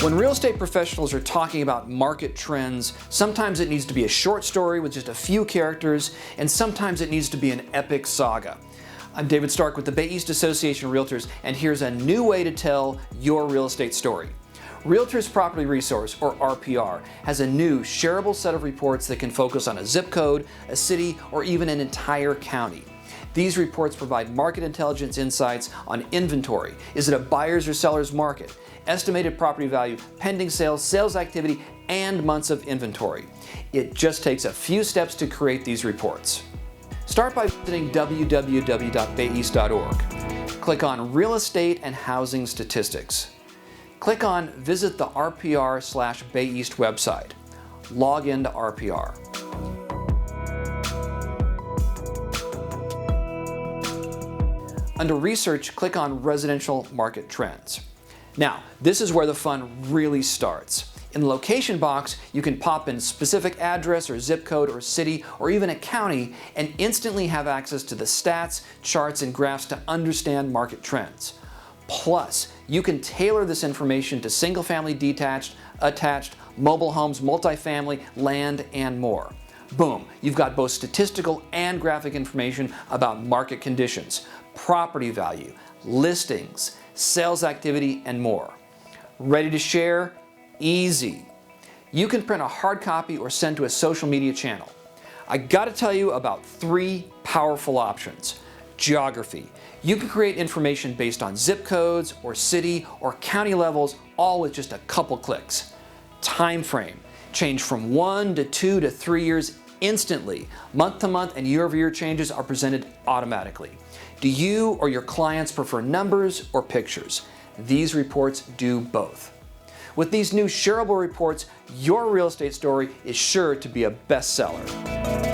When real estate professionals are talking about market trends, sometimes it needs to be a short story with just a few characters, and sometimes it needs to be an epic saga. I'm David Stark with the Bay East Association of Realtors, and here's a new way to tell your real estate story. Realtors Property Resource, or RPR, has a new shareable set of reports that can focus on a zip code, a city, or even an entire county. These reports provide market intelligence insights on inventory. Is it a buyer's or seller's market? Estimated property value, pending sales, sales activity, and months of inventory. It just takes a few steps to create these reports. Start by visiting www.bayeast.org. Click on Real Estate and Housing Statistics. Click on Visit the RPR/Bay East website. Log into RPR. Under Research, click on Residential Market Trends. Now, this is where the fun really starts. In the location box, you can pop in specific address or zip code or city or even a county and instantly have access to the stats, charts, and graphs to understand market trends. Plus, you can tailor this information to single-family detached, attached, mobile homes, multifamily, land, and more. Boom, you've got both statistical and graphic information about market conditions, property value, listings, sales activity, and more. Ready to share? Easy. You can print a hard copy or send to a social media channel. I gotta tell you about 3 powerful options. Geography. You can create information based on zip codes or city or county levels, all with just a couple clicks. Time frame. Change from 1 to 2 to 3 years instantly. Month to month and year-over-year changes are presented automatically. Do you or your clients prefer numbers or pictures? These reports do both. With these new shareable reports, your real estate story is sure to be a bestseller.